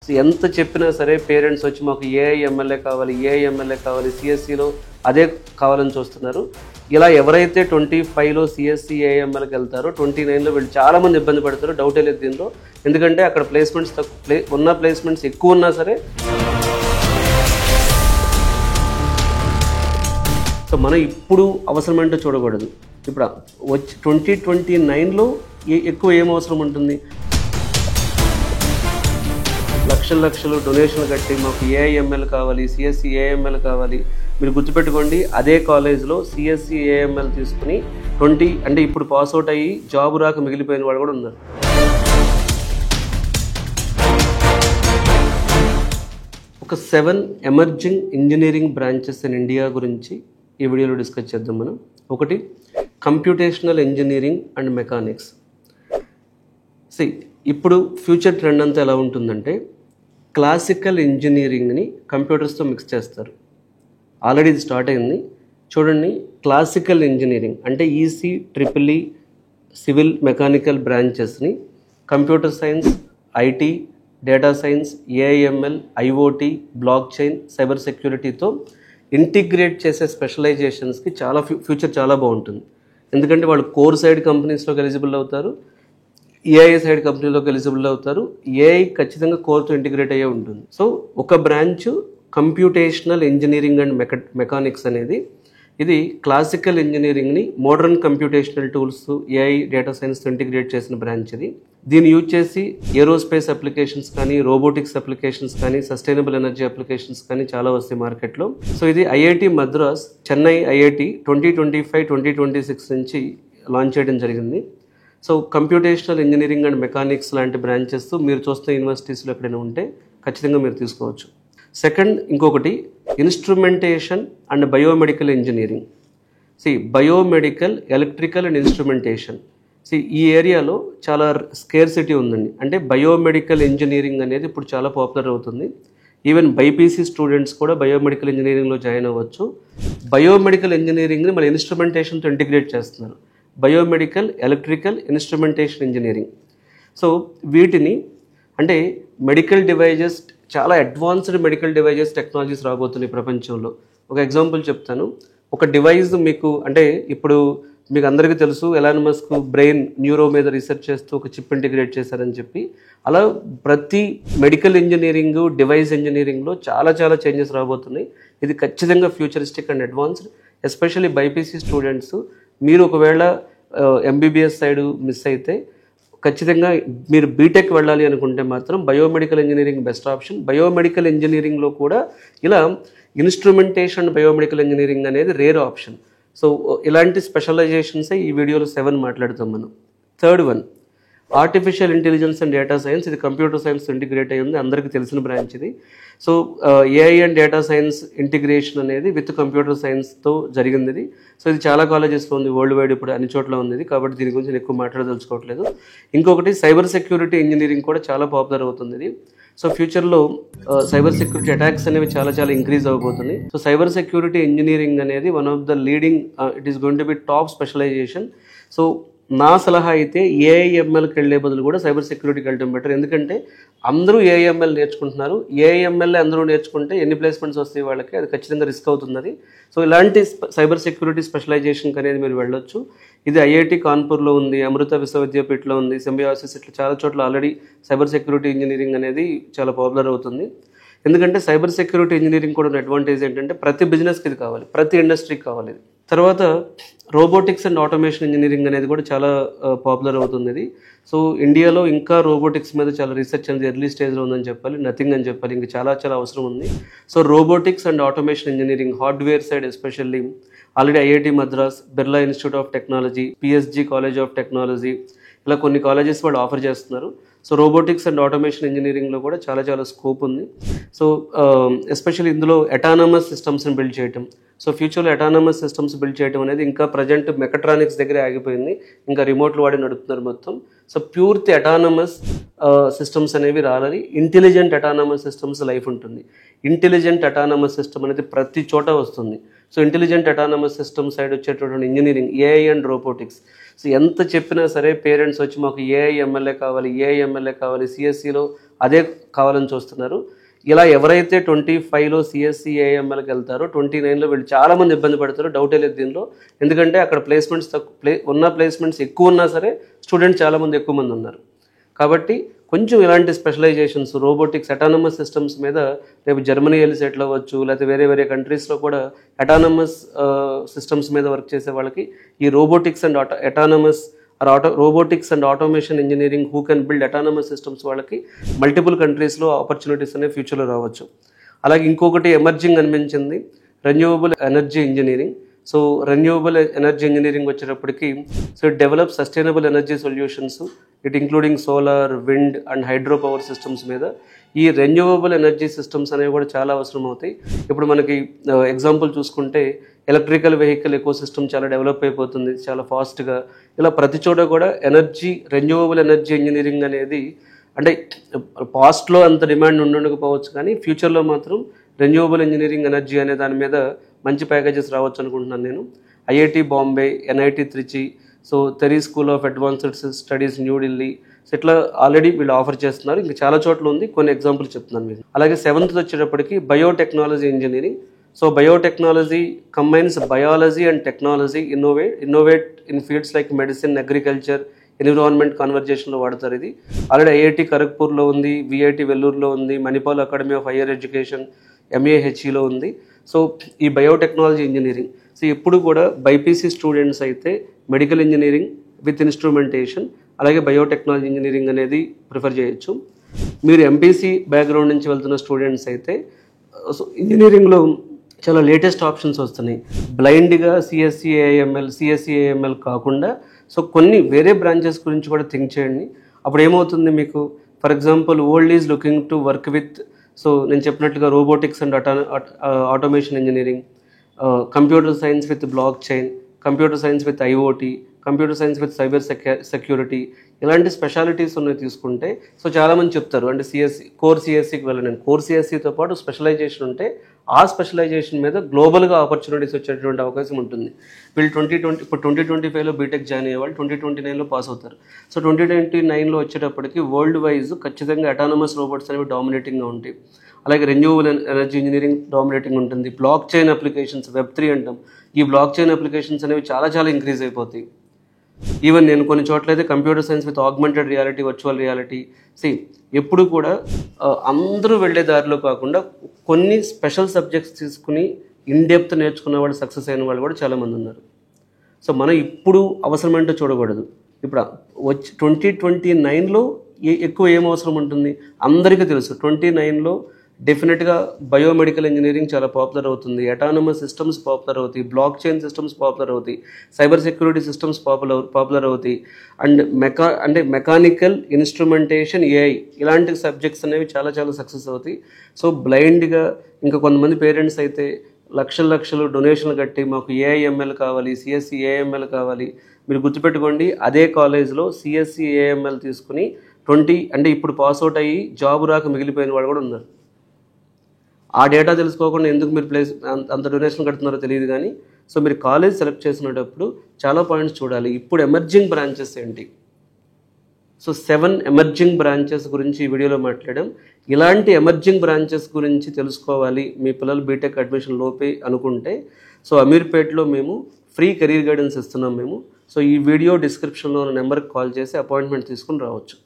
ఎంత చెప్పినా సరే పేరెంట్స్ వచ్చి మాకు ఏఐ ఎమ్మెల్యే కావాలి, ఏఐ ఎమ్మెల్యే కావాలి, సిఎస్సిలో అదే కావాలని చూస్తున్నారు. ఇలా ఎవరైతే 25లో సిఎస్సి ఏఎంఎల్కి వెళ్తారో 29లో వీళ్ళు చాలామంది ఇబ్బంది పడతారు. డౌటే లేదు దీనిలో. ఎందుకంటే అక్కడ ప్లేస్మెంట్స్ ఉన్న ప్లేస్మెంట్స్ ఎక్కువ ఉన్నా సరే సో మనం ఇప్పుడు అవసరమంటే చూడకూడదు. ఇప్పుడు వచ్చి 2029లో ఎక్కువ ఏం అవసరం ఉంటుంది? లక్షలు డొనేషన్లు కట్టి మాకు ఏఐఎంఎల్ కావాలి, సిఎస్సి ఏఎంఎల్ కావాలి. మీరు గుర్తుపెట్టుకోండి, అదే కాలేజ్లో సిఎస్సి ఏఎంఎల్ తీసుకుని అంటే ఇప్పుడు పాస్అవుట్ అయ్యి జాబ్ రాక మిగిలిపోయిన వాళ్ళు కూడా ఉన్నారు. ఒక 7 emerging engineering branches in India గురించి ఈ వీడియోలో డిస్కస్ చేద్దాం మనం. ఒకటి, కంప్యూటేషనల్ ఇంజనీరింగ్ అండ్ మెకానిక్స్. ఇప్పుడు ఫ్యూచర్ ట్రెండ్ అంతా ఎలా ఉంటుందంటే, క్లాసికల్ ఇంజనీరింగ్ని కంప్యూటర్స్తో మిక్స్ చేస్తారు. ఆల్రెడీ ఇది స్టార్ట్ అయింది. చూడండి, క్లాసికల్ ఇంజనీరింగ్ అంటే EC, triple E, civil, mechanical బ్రాంచెస్ని computer science, IT, data science, AIML, IoT, blockchain, cyber సెక్యూరిటీతో ఇంటిగ్రేట్ చేసే స్పెషలైజేషన్స్కి ఫ్యూచర్ చాలా బాగుంటుంది. ఎందుకంటే వాళ్ళు కోర్ సైడ్ కంపెనీస్లోకి ఎలిజిబుల్ అవుతారు, ఏఐ సైడ్ కంపెనీలోకి ఎలిజిబుల్ అవుతారు. ఏఐ ఖచ్చితంగా కోర్తో ఇంటిగ్రేట్ అయ్యే ఉంటుంది. సో ఒక branch computational engineering and mechanics అనేది, ఇది క్లాసికల్ ఇంజనీరింగ్ని modern computational tools, AI, data సైన్స్తో ఇంటిగ్రేట్ చేసిన బ్రాంచ్ ఇది. దీన్ని యూజ్ చేసి ఏరోస్పేస్ అప్లికేషన్స్ కానీ, రోబోటిక్స్ అప్లికేషన్స్ కానీ, సస్టైనబుల్ ఎనర్జీ అప్లికేషన్స్ కానీ చాలా వస్తాయి మార్కెట్లో. సో ఇది ఐఐటి మద్రాస్, చెన్నై ఐఐటి 2025-2026 నుంచి లాంచ్ చేయడం జరిగింది. So computational engineering and mechanics లాంటి బ్రాంచెస్ మీరు చూస్తున్న యూనివర్సిటీస్లో ఎక్కడైనా ఉంటే ఖచ్చితంగా మీరు తీసుకోవచ్చు. సెకండ్, ఇంకొకటి instrumentation and biomedical engineering. Biomedical, electrical and instrumentation. ఈ ఏరియాలో చాలా స్కేర్సిటీ ఉందండి. అంటే బయోమెడికల్ ఇంజనీరింగ్ అనేది ఇప్పుడు చాలా పాపులర్ అవుతుంది. ఈవెన్ బైపీసీ స్టూడెంట్స్ కూడా బయోమెడికల్ ఇంజనీరింగ్లో జాయిన్ అవ్వచ్చు. బయోమెడికల్ ఇంజనీరింగ్ని మన ఇన్స్ట్రుమెంటేషన్తో ఇంటిగ్రేట్ చేస్తున్నారు. Biomedical, electrical, instrumentation engineering. So వీటిని అంటే మెడికల్ డివైజెస్, చాలా అడ్వాన్స్డ్ మెడికల్ డివైజెస్ టెక్నాలజీస్ రాబోతున్నాయి ప్రపంచంలో. ఒక ఎగ్జాంపుల్ చెప్తాను. ఒక డివైస్ మీకు అంటే ఇప్పుడు మీకు అందరికీ తెలుసు, ఎలాన్ మస్క్ బ్రెయిన్ న్యూరో మీద రీసెర్చ్ చేస్తూ ఒక చిప్ ఇంటిగ్రేట్ చేశారని చెప్పి. అలా ప్రతి మెడికల్ ఇంజనీరింగ్, డివైస్ ఇంజనీరింగ్లో చాలా చేంజెస్ రాబోతున్నాయి. ఇది ఖచ్చితంగా futuristic and advanced. Especially BiPC students, మీరు ఒకవేళ ఎంబీబీఎస్ సైడ్ మిస్ అయితే ఖచ్చితంగా మీరు బీటెక్ వెళ్ళాలి అనుకుంటే మాత్రం biomedical engineering best option. Biomedical ఇంజనీరింగ్లో కూడా ఇలా ఇన్స్ట్రుమెంటేషన్ బయోమెడికల్ ఇంజనీరింగ్ అనేది రేర్ ఆప్షన్. సో ఇలాంటి స్పెషలైజేషన్సే ఈ వీడియోలో 7 మాట్లాడుతాం మనం. Third one, artificial intelligence and data science. ఇది కంప్యూటర్ సైన్స్ ఇంటిగ్రేట్ అయ్యి ఉంది, అందరికీ తెలిసిన బ్రాంచ్ ఇది. So AI and data science integration అనేది విత్ కంప్యూటర్ సైన్స్తో జరిగింది ఇది. సో ఇది చాలా కాలేజెస్లో ఉంది, వరల్డ్ వైడ్ ఇప్పుడు అన్ని చోట్ల ఉంది ఇది. కాబట్టి దీని గురించి నేను ఎక్కువ మాట్లాడదలుచుకోవట్లేదు. ఇంకొకటి, సైబర్ సెక్యూరిటీ ఇంజనీరింగ్ కూడా చాలా పాపులర్ అవుతుంది ఇది. సో ఫ్యూచర్లో సైబర్ సెక్యూరిటీ అటాక్స్ అనేవి చాలా ఇంక్రీజ్ అవ్వబోతున్నాయి. సో సైబర్ సెక్యూరిటీ ఇంజనీరింగ్ అనేది one of the leading, it is going to be top specialization. సో నా సలహా అయితే ఏఐఎంఎల్కి వెళ్ళే బదులు కూడా సైబర్ సెక్యూరిటీకి వెళ్ళడం బెటర్. ఎందుకంటే అందరూ ఏఐఎంఎల్ నేర్చుకుంటున్నారు. ఏఐఎంఎల్ అందరూ నేర్చుకుంటే ఎన్ని ప్లేస్మెంట్స్ వస్తాయి వాళ్ళకి, అది ఖచ్చితంగా రిస్క్ అవుతుంది. సో ఇలాంటి సైబర్ సెక్యూరిటీ స్పెషలైజేషన్కి అనేది మీరు వెళ్ళొచ్చు. ఇది ఐఐటి కాన్పూర్లో ఉంది, అమృత విశ్వవిద్యాపీఠలో ఉంది, సింబయాసిస్, ఇట్లా చాలా చోట్ల ఆల్రెడీ సైబర్ సెక్యూరిటీ ఇంజనీరింగ్ అనేది చాలా పాపులర్ అవుతుంది. ఎందుకంటే సైబర్ సెక్యూరిటీ ఇంజనీరింగ్ కూడా ఉన్న అడ్వాంటేజ్ ఏంటంటే ప్రతి బిజినెస్కి ఇది కావాలి, ప్రతి ఇండస్ట్రీకి కావాలి. తర్వాత రోబోటిక్స్ అండ్ ఆటోమేషన్ ఇంజనీరింగ్ అనేది కూడా చాలా పాపులర్ అవుతుంది ఇది. సో ఇండియాలో ఇంకా రోబోటిక్స్ మీద చాలా రీసెర్చ్ అనేది ఎర్లీ స్టేజ్లో ఉందని చెప్పాలి, నథింగ్ అని చెప్పాలి. ఇంకా చాలా అవసరం ఉంది. So robotics and automation engineering, hardware side especially already IIT Madras, Birla institute of technology, PSG college of technology, ఇలా కొన్ని కాలేజెస్ వాళ్ళు ఆఫర్ చేస్తున్నారు. సో రోబోటిక్స్ అండ్ ఆటోమేషన్ ఇంజనీరింగ్లో కూడా చాలా స్కోప్ ఉంది. సో ఎస్పెషల్లీ ఇందులో అటానమస్ సిస్టమ్స్ని బిల్డ్ చేయటం. సో ఫ్యూచర్లో అటానమస్ సిస్టమ్స్ బిల్డ్ చేయడం అనేది ఇంకా ప్రజెంట్ మెకట్రానిక్స్ దగ్గరే ఆగిపోయింది, ఇంకా రిమోట్లు వాడి నడుపుతున్నారు మొత్తం. సో ప్యూర్తి అటానమస్ సిస్టమ్స్ అనేవి రావాలి. ఇంటెలిజెంట్ అటానమస్ సిస్టమ్స్ లైఫ్ ఉంటుంది. ఇంటెలిజెంట్ అటానమస్ సిస్టమ్ అనేది ప్రతి చోట వస్తుంది. So intelligent autonomous system side వచ్చేటటువంటి engineering, AI and robotics. So ఎంత చెప్పినా సరే పేరెంట్స్ వచ్చి మాకు ఏఐఎంఎల్ఏ కావాలి, సిఎస్సిలో అదే కావాలని చూస్తున్నారు. ఇలా ఎవరైతే 25లో సిఎస్సి ఏఎంఎల్కి వెళ్తారో 29లో వీళ్ళు చాలామంది ఇబ్బంది పడతారు, డౌటే లేదు దీనిలో. ఎందుకంటే అక్కడ ప్లేస్మెంట్స్ ఉన్న ప్లేస్మెంట్స్ ఎక్కువ ఉన్నా సరే స్టూడెంట్స్ చాలామంది ఎక్కువ మంది ఉన్నారు. కాబట్టి కొంచెం ఇలాంటి స్పెషలైజేషన్స్, రోబోటిక్స్, అటానమస్ సిస్టమ్స్ మీద రేపు జర్మనీ వెళ్ళి సెటిల్ అవ్వచ్చు, లేకపోతే వేరే కంట్రీస్లో కూడా అటానమస్ సిస్టమ్స్ మీద వర్క్ చేసే వాళ్ళకి ఈ robotics and robotics and automation engineering who can build autonomous systems వాళ్ళకి మల్టిపుల్ కంట్రీస్లో ఆపర్చునిటీస్ అనేవి ఫ్యూచర్లో రావచ్చు. అలాగే ఇంకొకటి ఎమర్జింగ్ అనిపించింది renewable energy engineering. So renewable energy engineering వచ్చేటప్పటికి it develop sustainable energy solutions, it including solar, wind and hydro power systems మీద. ఈ రెన్యూవబుల్ ఎనర్జీ సిస్టమ్స్ అనేవి కూడా చాలా అవసరం అవుతాయి. ఇప్పుడు మనకి ఎగ్జాంపుల్ చూసుకుంటే ఎలక్ట్రికల్ వెహికల్ ఎకో సిస్టమ్ చాలా డెవలప్ అయిపోతుంది చాలా ఫాస్ట్గా. ఇలా ప్రతి చోట కూడా రెన్యూవబుల్ ఎనర్జీ ఇంజనీరింగ్ అనేది అంటే పాస్ట్లో అంత డిమాండ్ ఉండకపోవచ్చు, కానీ ఫ్యూచర్లో మాత్రం రెన్యూవబుల్ ఇంజనీరింగ్ ఎనర్జీ అనే దాని మీద మంచి ప్యాకేజెస్ రావచ్చు అనుకుంటున్నాను నేను. IIT Bombay, NIT Trichy, so TERI school of advanced studies New Delhi, so ఇట్లా ఆల్రెడీ వీళ్ళు ఆఫర్ చేస్తున్నారు. ఇంకా చాలా చోట్ల ఉంది, కొన్ని ఎగ్జాంపుల్స్ చెప్తున్నాను మీకు. అలాగే 7th వచ్చేటప్పటికి biotechnology engineering. So biotechnology combines biology and technology, innovate in fields like medicine, agriculture, environment కన్వర్జేషన్లో వాడతారు. ఇది ఆల్రెడీ ఐఐటి ఖరగ్పూర్లో ఉంది, విఐటి వెల్లూరులో ఉంది, Manipal academy of higher education MAHEలో ఉంది. సో ఈ బయోటెక్నాలజీ ఇంజనీరింగ్, సో ఎప్పుడు కూడా బైపీసీ స్టూడెంట్స్ అయితే మెడికల్ ఇంజనీరింగ్ విత్ ఇన్స్ట్రుమెంటేషన్, అలాగే బయోటెక్నాలజీ ఇంజనీరింగ్ అనేది ప్రిఫర్ చేయొచ్చు. మీరు ఎంపీసీ బ్యాక్గ్రౌండ్ నుంచి వెళ్తున్న స్టూడెంట్స్ అయితే సో ఇంజనీరింగ్లో చాలా లేటెస్ట్ ఆప్షన్స్ వస్తున్నాయి. బ్లైండ్గా సిఎస్సి ఏఎంఎల్ కాకుండా సో కొన్ని వేరే బ్రాంచెస్ గురించి కూడా థింక్ చేయండి. అప్పుడు ఏమవుతుంది మీకు, for example old is looking to work with, so నేను చెప్పినట్లుగా robotics and automation engineering, computer science with block chain, computer science with IoT, computer science with cyber security, ఇలాంటి స్పెషాలిటీస్ ఉన్నాయి తీసుకుంటే. సో చాలామంది చెప్తారు అంటే కోర్ సిఎస్సికి వెళ్ళండి. కోర్ సిఎస్సితో పాటు స్పెషలైజేషన్ ఉంటే ఆ స్పెషలైజేషన్ మీద గ్లోబల్గా ఆపర్చునిటీస్ వచ్చేటువంటి అవకాశం ఉంటుంది. వీళ్ళు 2025లో బీటెక్ జాయిన్ అయ్యేవాళ్ళు 2029లో పాస్ అవుతారు. సో 2029లో వచ్చేటప్పటికి వరల్డ్ వైజ్ ఖచ్చితంగా అటానమస్ రోబోట్స్ అనేవి డామినేటింగ్గా ఉంటాయి. అలాగే రెన్యూవబుల్ ఎనర్జీ ఇంజనీరింగ్ డామినేటింగ్ ఉంటుంది. బ్లాక్ చైన్ అప్లికేషన్స్, Web3 అంటాం, ఈ బ్లాక్ చైన్ అప్లికేషన్స్ అనేవి చాలా ఇంక్రీజ్ అయిపోతాయి. ఈవెన్ నేను కొన్ని చోట్ల అయితే computer science with augmented reality, virtual reality, ఎప్పుడు కూడా అందరూ వెళ్ళే దారిలో కాకుండా కొన్ని స్పెషల్ సబ్జెక్ట్స్ తీసుకుని ఇన్డెప్త్ నేర్చుకున్న వాళ్ళు సక్సెస్ అయిన వాళ్ళు కూడా చాలామంది ఉన్నారు. సో మనం ఇప్పుడు అవసరమేంటో చూడకూడదు. ఇప్పుడు 2029లో ఎక్కువ ఏం అవసరం ఉంటుంది అందరికీ తెలుసు. 29లో డెఫినెట్గా బయోమెడికల్ ఇంజనీరింగ్ చాలా పాపులర్ అవుతుంది, అటానమస్ సిస్టమ్స్ పాపులర్ అవుతాయి, బ్లాక్ చైన్ సిస్టమ్స్ పాపులర్ అవుతాయి, సైబర్ సెక్యూరిటీ సిస్టమ్స్ పాపులర్ అవుతాయి, అండ్ మెకానికల్ ఇన్స్ట్రుమెంటేషన్, AI ఇలాంటి సబ్జెక్ట్స్ అనేవి చాలా సక్సెస్ అవుతాయి. సో బ్లైండ్గా ఇంకా కొంతమంది పేరెంట్స్ అయితే లక్షలు డొనేషన్లు కట్టి మాకు AIML కావాలి, CSC AML కావాలి. మీరు గుర్తుపెట్టుకోండి, అదే కాలేజ్లో CSC AML తీసుకుని ఇప్పుడు పాస్అవుట్ అయ్యి జాబ్ రాక మిగిలిపోయిన వాళ్ళు కూడా ఉన్నారు. ఆ డేటా తెలుసుకోకుండా ఎందుకు మీరు అంత డొనేషన్ కడుతున్నారో తెలియదు, కానీ సో మీరు కాలేజ్ సెలెక్ట్ చేసినప్పుడు చాలా పాయింట్స్ చూడాలి. ఇప్పుడు ఎమర్జింగ్ బ్రాంచెస్ ఏంటి, సో 7 ఎమర్జింగ్ బ్రాంచెస్ గురించి ఈ వీడియోలో మాట్లాడాం. ఇలాంటి ఎమర్జింగ్ బ్రాంచెస్ గురించి తెలుసుకోవాలి మీ పిల్లలు బీటెక్ అడ్మిషన్ లోపే అనుకుంటే, సో అమీర్పేట్లో మేము ఫ్రీ కెరీర్ గైడెన్స్ ఇస్తున్నాం మేము. సో ఈ వీడియో డిస్క్రిప్షన్లో ఉన్న నెంబర్కి కాల్ చేసి అపాయింట్మెంట్ తీసుకుని రావచ్చు.